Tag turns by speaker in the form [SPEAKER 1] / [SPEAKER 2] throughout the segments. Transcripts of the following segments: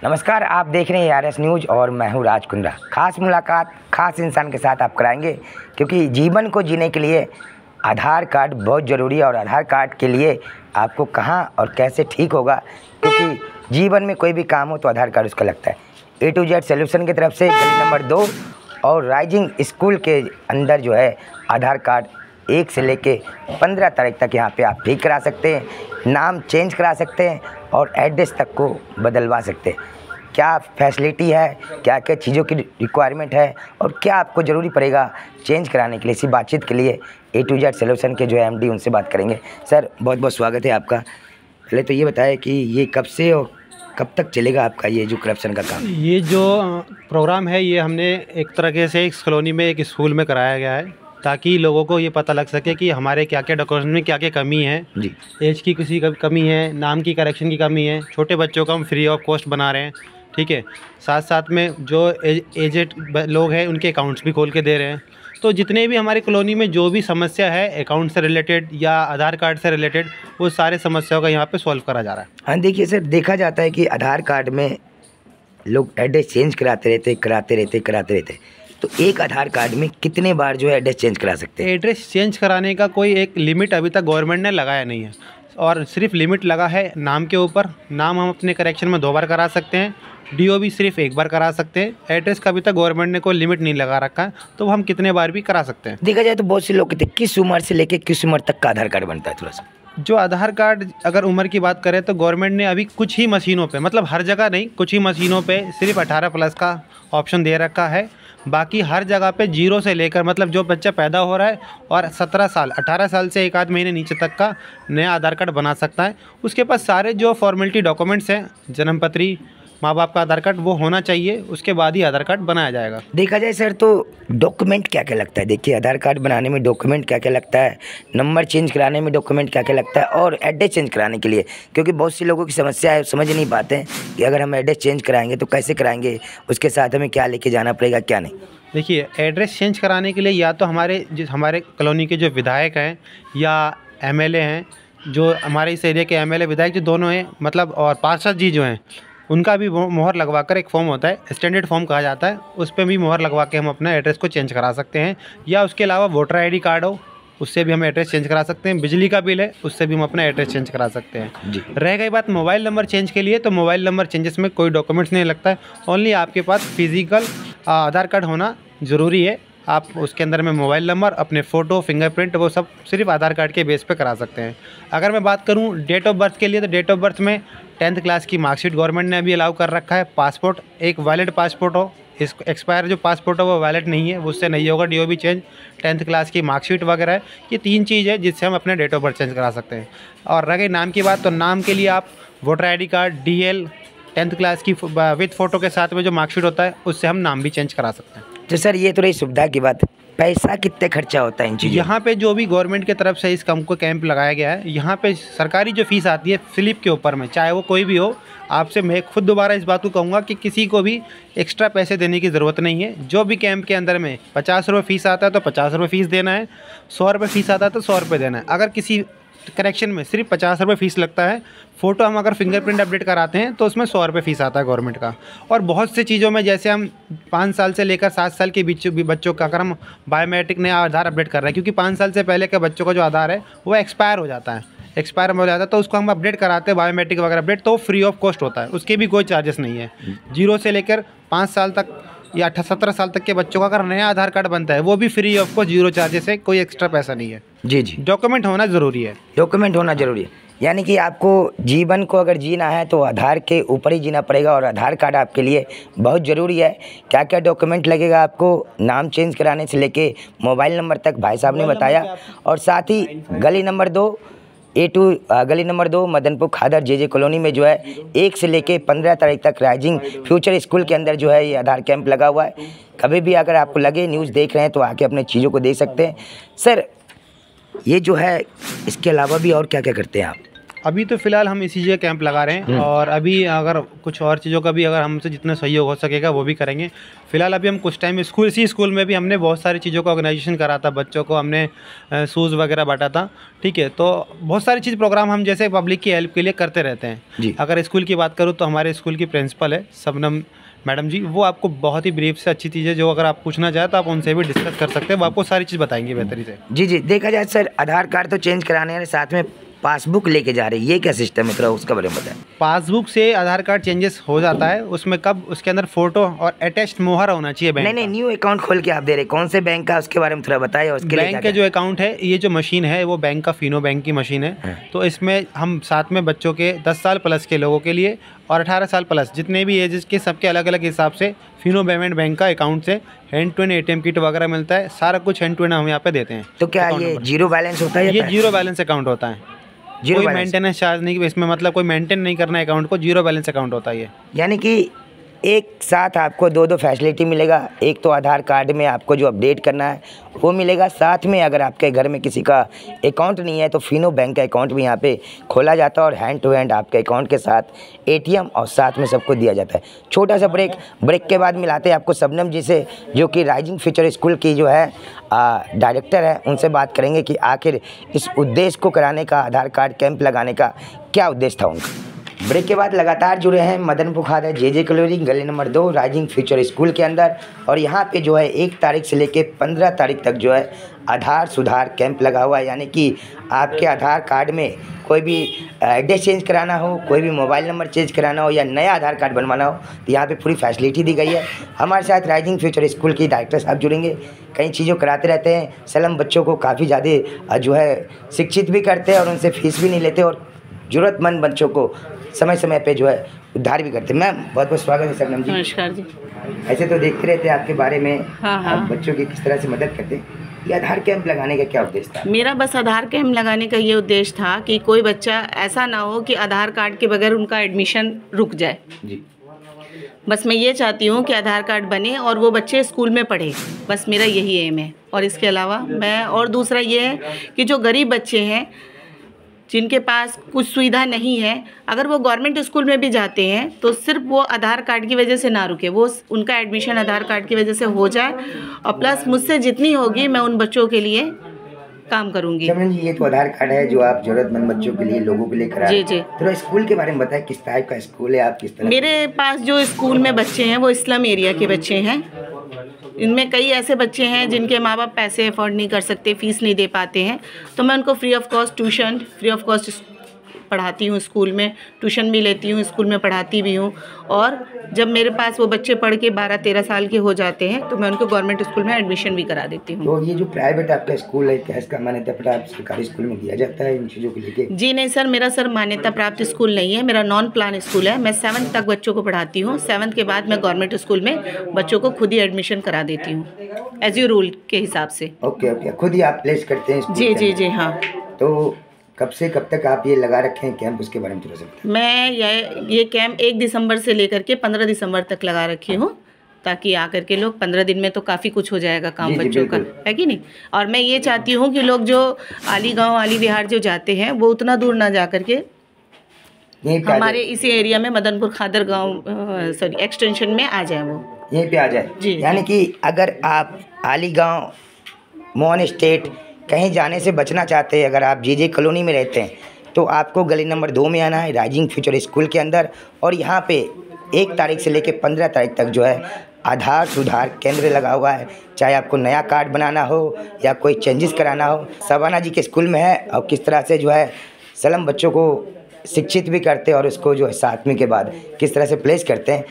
[SPEAKER 1] नमस्कार, आप देख रहे हैं आरएस न्यूज़ और मैं हूं राज कुंद्रा। खास मुलाकात खास इंसान के साथ आप कराएंगे, क्योंकि जीवन को जीने के लिए आधार कार्ड बहुत ज़रूरी है और आधार कार्ड के लिए आपको कहां और कैसे ठीक होगा, क्योंकि जीवन में कोई भी काम हो तो आधार कार्ड उसका लगता है। A to Z सॉल्यूशन की तरफ से गली नंबर 2 और राइजिंग स्कूल के अंदर जो है आधार कार्ड 1 से लेके 15 तारीख तक यहाँ पे आप ठीक करा सकते हैं, नाम चेंज करा सकते हैं और एड्रेस तक को बदलवा सकते हैं। क्या फैसिलिटी है, क्या क्या चीज़ों की रिक्वायरमेंट है और क्या आपको ज़रूरी पड़ेगा चेंज कराने के लिए, इसी बातचीत के लिए A to Z सॉल्यूशन के जो है MD उनसे बात करेंगे। सर, बहुत बहुत स्वागत है आपका। पहले तो ये बताएं कि ये कब से और कब तक चलेगा आपका ये जो करप्शन का काम?
[SPEAKER 2] ये जो प्रोग्राम है ये हमने एक तरीके से इस कॉलोनी में एक स्कूल में कराया गया है, ताकि लोगों को ये पता लग सके कि हमारे क्या क्या डॉक्यूमेंट में क्या क्या कमी है जी। एज की किसी का कमी है, नाम की करेक्शन की कमी है, छोटे बच्चों का हम फ्री ऑफ कॉस्ट बना रहे हैं, ठीक है। साथ साथ में जो एजेड लोग हैं उनके अकाउंट्स भी खोल के दे रहे हैं। तो जितने भी हमारी कॉलोनी में जो भी समस्या है अकाउंट से रिलेटेड या आधार कार्ड से रिलेटेड, वो सारे समस्याओं का यहाँ पे सॉल्व करा जा रहा है।
[SPEAKER 1] हाँ, देखिए सर, देखा जाता है कि आधार कार्ड में लोग एड्रेस चेंज कराते रहते, तो एक आधार कार्ड में कितने बार जो है एड्रेस चेंज करा सकते हैं?
[SPEAKER 2] एड्रेस चेंज कराने का कोई एक लिमिट अभी तक गवर्नमेंट ने लगाया नहीं है, और सिर्फ लिमिट लगा है नाम के ऊपर। नाम हम अपने करेक्शन में 2 बार करा सकते हैं, DO भी सिर्फ 1 बार करा सकते हैं। एड्रेस का अभी तक गवर्नमेंट ने कोई लिमिट नहीं लगा रखा है, तो हम कितने बार भी करा सकते हैं।
[SPEAKER 1] देखा जाए तो बहुत से लोग कहते हैं किस उम्र से लेके किस उम्र तक का आधार कार्ड बनता है? थोड़ा सा
[SPEAKER 2] जो आधार कार्ड अगर उम्र की बात करें तो गवर्नमेंट ने अभी कुछ ही मशीनों पे, मतलब हर जगह नहीं, कुछ ही मशीनों पे सिर्फ 18+ का ऑप्शन दे रखा है। बाकी हर जगह पे 0 से लेकर, मतलब जो बच्चा पैदा हो रहा है और 17 साल 18 साल से 1 आध महीने नीचे तक का नया आधार कार्ड बना सकता है। उसके पास सारे जो फॉर्मेलिटी डॉक्यूमेंट्स हैं, जन्मपत्री, माँ बाप का आधार कार्ड, वो होना चाहिए, उसके बाद ही आधार कार्ड बनाया जाएगा।
[SPEAKER 1] देखा जाए सर तो डॉक्यूमेंट क्या क्या लगता है? देखिए, आधार कार्ड बनाने में डॉक्यूमेंट क्या क्या लगता है, नंबर चेंज कराने में डॉक्यूमेंट क्या क्या लगता है और एड्रेस चेंज कराने के लिए, क्योंकि बहुत सी लोगों की समस्या है, समझ नहीं पाते हैं कि अगर हम एड्रेस चेंज कराएंगे तो कैसे कराएंगे, उसके साथ हमें क्या लेके जाना पड़ेगा, क्या नहीं।
[SPEAKER 2] देखिए, एड्रेस चेंज कराने के लिए या तो हमारे कॉलोनी के जो विधायक हैं या MLA हैं, जो हमारे इस एरिया के MLA विधायक जो दोनों हैं, मतलब और पार्षद जी जो हैं, उनका भी मोहर लगवा कर एक फॉर्म होता है, स्टैंडर्ड फॉर्म कहा जाता है, उस पर भी मोहर लगवा के हम अपना एड्रेस को चेंज करा सकते हैं। या उसके अलावा वोटर ID कार्ड हो, उससे भी हम एड्रेस चेंज करा सकते हैं। बिजली का बिल है, उससे भी हम अपना एड्रेस चेंज करा सकते हैं जी। रह गई बात मोबाइल नंबर चेंज के लिए, तो मोबाइल नंबर चेंजेस में कोई डॉक्यूमेंट्स नहीं लगता है, ओनली आपके पास फिजिकल आधार कार्ड होना ज़रूरी है। आप उसके अंदर में मोबाइल नंबर, अपने फ़ोटो, फिंगरप्रिंट, वो सब सिर्फ आधार कार्ड के बेस पे करा सकते हैं। अगर मैं बात करूं डेट ऑफ बर्थ के लिए, तो डेट ऑफ बर्थ में 10th क्लास की मार्कशीट गवर्नमेंट ने अभी अलाउ कर रखा है। पासपोर्ट, एक वैलिड पासपोर्ट हो, इस एक्सपायर जो पासपोर्ट है वो वैलिड नहीं है, उससे नहीं होगा DO भी चेंज। 10th क्लास की मार्कशीट वगैरह है, ये 3 चीज़ है जिससे हम अपने डेट ऑफ बर्थ चेंज करा सकते हैं। और रह गई नाम की बात, तो नाम के लिए आप voter ID card, DL, 10th class की विद फ़ोटो के साथ में जो मार्कशीट होता है, उससे हम नाम भी चेंज करा सकते हैं।
[SPEAKER 1] तो सर, ये तो रही सुविधा की बात, पैसा कितने खर्चा होता है इन चीज़ों?
[SPEAKER 2] यहाँ पे जो भी गवर्नमेंट की तरफ से इस कैंप लगाया गया है, यहाँ पे सरकारी जो फीस आती है स्लिप के ऊपर में, चाहे वो कोई भी हो, आपसे मैं खुद दोबारा इस बात को कहूँगा कि किसी को भी एक्स्ट्रा पैसे देने की ज़रूरत नहीं है। जो भी कैंप के अंदर में 50 रुपये फ़ीस आता है तो 50 रुपये फ़ीस देना है, 100 रुपये फ़ीस आता है तो 100 रुपये देना है। अगर किसी करेक्शन में सिर्फ 50 रुपये फ़ीस लगता है, फ़ोटो हम अगर फिंगरप्रिंट अपडेट कराते हैं तो उसमें 100 रुपये फ़ीस आता है गवर्नमेंट का। और बहुत से चीज़ों में, जैसे हम 5 साल से लेकर 7 साल के बच्चों का अगर हम बायोमेट्रिक नया आधार अपडेट कर रहे हैं, क्योंकि 5 साल से पहले के बच्चों का जो आधार है वो एक्सपायर हो जाता है, तो उसको हम अपडेट कराते हैं बायोमेट्रिक वगैरह अपडेट, तो फ्री ऑफ कॉस्ट होता है, उसके भी कोई चार्जेस नहीं है। 0 से लेकर 5 साल तक या 17 साल तक के बच्चों का अगर नया आधार कार्ड बनता है, वो भी फ्री ऑफ कॉस्ट, 0 चार्जेस है, कोई एक्स्ट्रा पैसा नहीं है
[SPEAKER 1] जी जी।
[SPEAKER 2] डॉक्यूमेंट होना ज़रूरी है।
[SPEAKER 1] डॉक्यूमेंट होना ज़रूरी है, यानी कि आपको जीवन को अगर जीना है तो आधार के ऊपर ही जीना पड़ेगा और आधार कार्ड आपके लिए बहुत ज़रूरी है। क्या क्या डॉक्यूमेंट लगेगा आपको, नाम चेंज कराने से लेके मोबाइल नंबर तक भाई साहब ने बताया। और साथ ही गली नंबर 2 मदनपुर खादर JJ कॉलोनी में जो है 1 से लेके 15 तारीख तक राइजिंग फ्यूचर स्कूल के अंदर जो है ये आधार कैंप लगा हुआ है। कभी भी अगर आपको लगे न्यूज़ देख रहे हैं तो आके अपने चीज़ों को दे सकते हैं। सर, ये जो है इसके अलावा भी और क्या क्या करते हैं आप?
[SPEAKER 2] अभी तो फ़िलहाल हम इसी जगह कैंप लगा रहे हैं और अभी अगर कुछ और चीज़ों का भी अगर हमसे जितना सहयोग हो सकेगा वो भी करेंगे। फ़िलहाल अभी हम कुछ टाइम इसी स्कूल में भी हमने बहुत सारी चीज़ों का ऑर्गेनाइजेशन करा था, बच्चों को हमने शूज़ वगैरह बांटा था। ठीक है, तो बहुत सारी चीज़ प्रोग्राम हम जैसे पब्लिक की हेल्प के लिए करते रहते हैं। अगर स्कूल की बात करूँ तो हमारे स्कूल की प्रिंसिपल है शबनम मैडम जी, वो आपको बहुत ही ब्रीफ से अच्छी चीज़ें जो अगर आप पूछना चाहें तो आप उनसे भी डिस्कस कर सकते हैं, वो आपको सारी चीज़ बताएंगे बेहतरी से।
[SPEAKER 1] जी, देखा जाए सर, आधार कार्ड तो चेंज कराने हैं, साथ में पासबुक लेके जा रहे हैं, ये क्या सिस्टम है, थोड़ा उसका बारे में बताएं।
[SPEAKER 2] पासबुक से आधार कार्ड चेंजेस हो जाता है, उसमें कब उसके अंदर फोटो और अटैच्ड मोहर होना चाहिए बैंक।
[SPEAKER 1] नहीं, न्यू अकाउंट खोल के आप दे रहे, कौन से बैंक का, उसके बारे में थोड़ा बताइए। उसके
[SPEAKER 2] बैंक का जो अकाउंट है, ये जो मशीन है वो बैंक का फिनो बैंक की मशीन है। तो इसमें हम साथ में बच्चों के 10 साल प्लस के लोगों के लिए और 18 साल प्लस जितने भी एजेस के सबके अलग अलग हिसाब से फिनो पेमेंट बैंक का अकाउंट से hand to hand ATM kit वगैरह मिलता है, सारा कुछ हैंड टू हैंड हम यहाँ पे देते हैं।
[SPEAKER 1] तो क्या ये जीरो बैलेंस होता है?
[SPEAKER 2] ये जीरो बैलेंस अकाउंट होता है, कोई मेंटेनेंस चार्ज नहीं, इसमें मतलब कोई मेंटेन नहीं करना है अकाउंट को, जीरो बैलेंस अकाउंट होता है ये।
[SPEAKER 1] यानी कि एक साथ आपको दो फैसिलिटी मिलेगा, एक तो आधार कार्ड में आपको जो अपडेट करना है वो मिलेगा, साथ में अगर आपके घर में किसी का अकाउंट नहीं है तो फिनो बैंक का अकाउंट भी यहाँ पे खोला जाता है और हैंड टू हैंड आपके अकाउंट के साथ ATM और साथ में सबको दिया जाता है। छोटा सा ब्रेक के बाद मिलाते हैं आपको शबनम जी से, जो कि राइजिंग फ्यूचर स्कूल की जो है डायरेक्टर है, उनसे बात करेंगे कि आखिर इस उद्देश्य को कराने का, आधार कार्ड कैंप लगाने का क्या उद्देश्य था उनका। ब्रेक के बाद लगातार जुड़े हैं मदनपुर खादर JJ कॉलोनी गली नंबर 2 राइजिंग फ्यूचर स्कूल के अंदर, और यहाँ पे जो है 1 तारीख से लेके 15 तारीख तक जो है आधार सुधार कैंप लगा हुआ है। यानी कि आपके आधार कार्ड में कोई भी एड्रेस चेंज कराना हो, कोई भी मोबाइल नंबर चेंज कराना हो या नया आधार कार्ड बनवाना हो तो यहाँ पे पूरी फैसिलिटी दी गई है। हमारे साथ राइजिंग फ्यूचर स्कूल की डायरेक्टर साहब जुड़ेंगे, कई चीज़ों कराते रहते हैं, सलम बच्चों को काफ़ी ज़्यादा जो है शिक्षित भी करते हैं और उनसे फीस भी नहीं लेते और ज़रूरतमंद बच्चों को समय समय पे जो है उद्धार भी करते हैं। मैम बहुत बहुत स्वागत है शबनम जी।
[SPEAKER 3] नमस्कार जी।
[SPEAKER 1] ऐसे तो देखते रहते हैं आपके बारे में,
[SPEAKER 3] हाँ।
[SPEAKER 1] आप बच्चों की किस तरह से मदद करते हैं। ये आधार कैंप लगाने का क्या उद्देश्य था?
[SPEAKER 3] मेरा बस आधार कैंप लगाने का ये उद्देश्य था कि कोई बच्चा ऐसा ना हो कि आधार कार्ड के बगैर उनका एडमिशन रुक जाए
[SPEAKER 1] जी।
[SPEAKER 3] बस मैं ये चाहती हूँ कि आधार कार्ड बने और वो बच्चे स्कूल में पढ़े, बस मेरा यही एम है। और इसके अलावा मैं और दूसरा ये है कि जो गरीब बच्चे हैं जिनके पास कुछ सुविधा नहीं है, अगर वो गवर्नमेंट स्कूल में भी जाते हैं तो सिर्फ वो आधार कार्ड की वजह से ना रुके, वो उनका एडमिशन आधार कार्ड की वजह से हो जाए और प्लस मुझसे जितनी होगी मैं उन बच्चों के लिए काम करूंगी।
[SPEAKER 1] शबनम जी, ये तो आधार कार्ड है जो आप जरूरतमंद बच्चों के लिए, लोगों के लिए करा रहे हैं।
[SPEAKER 3] जी।
[SPEAKER 1] तो स्कूल के बारे में बताएं, किस टाइप का स्कूल है, आप किस तरह?
[SPEAKER 3] मेरे पास जो स्कूल में बच्चे हैं वो स्लम एरिया के बच्चे हैं। इनमें कई ऐसे बच्चे हैं जिनके माँ बाप पैसे अफोर्ड नहीं कर सकते, फ़ीस नहीं दे पाते हैं, तो मैं उनको free of cost tuition, free of cost पढ़ाती हूँ। स्कूल में ट्यूशन भी लेती हूँ, स्कूल में पढ़ाती भी हूँ। और जब मेरे पास वो बच्चे पढ़ के 12-13 साल के हो जाते हैं तो मैं उनको गवर्नमेंट स्कूल में एडमिशन भी करा देती हूँ।
[SPEAKER 1] तो ये जो प्राइवेट आपका स्कूल है, क्या इसका मान्यता प्राप्त सरकारी स्कूल में दिया जाता है इन चीज़ों को लेके?
[SPEAKER 3] जी नहीं सर, मेरा सर मान्यता प्राप्त स्कूल नहीं है, मेरा नॉन प्लान स्कूल है। मैं 7th तक बच्चों को पढ़ाती हूँ, 7th के बाद मैं गवर्नमेंट स्कूल में बच्चों को खुद ही एडमिशन करा देती हूँ एज यू रूल के हिसाब से।
[SPEAKER 1] ओके, खुद ही आप प्लेस करते हैं?
[SPEAKER 3] जी हाँ।
[SPEAKER 1] तो कब से कब तक आप ये लगा रखे हैं कैंप, उसके बारे में थोड़ा सा बताएं।
[SPEAKER 3] मैं ये कैंप 1 दिसंबर से लेकर के 15 दिसंबर तक लगा रखी हूँ, ताकि आकर के लोग 15 दिन में तो काफ़ी कुछ हो जाएगा काम बच्चों का, है कि नहीं। और मैं ये चाहती हूँ कि लोग जो आली गाँव, आली विहार जो जाते हैं वो उतना दूर ना जा करके हमारे इसी एरिया में मदनपुर खादर गाँव एक्सटेंशन में आ जाए, वो
[SPEAKER 1] यहीं पे आ जाए जी। यानी कि अगर आप आली गाँव, मोहन स्टेट कहीं जाने से बचना चाहते हैं, अगर आप JJ कॉलोनी में रहते हैं तो आपको गली नंबर 2 में आना है राइजिंग फ्यूचर स्कूल के अंदर, और यहाँ पे 1 तारीख से लेकर 15 तारीख तक जो है आधार सुधार केंद्र लगा हुआ है। चाहे आपको नया कार्ड बनाना हो या कोई चेंजेस कराना हो, शबाना जी के स्कूल में है। और किस तरह से जो है सलम बच्चों को शिक्षित भी करते हैं और उसको जो है 7वीं के बाद किस तरह से प्लेस करते हैं,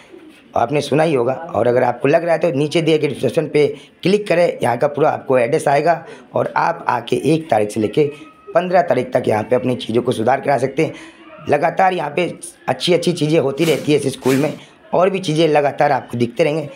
[SPEAKER 1] आपने सुना ही होगा। और अगर आपको लग रहा है तो नीचे दिए गए डिस्क्रिप्शन पे क्लिक करें, यहाँ का पूरा आपको एड्रेस आएगा और आप आके 1 तारीख से लेके 15 तारीख तक यहाँ पे अपनी चीज़ों को सुधार करा सकते हैं। लगातार यहाँ पे अच्छी चीज़ें होती रहती है इस स्कूल में, और भी चीज़ें लगातार आपको दिखते रहेंगे।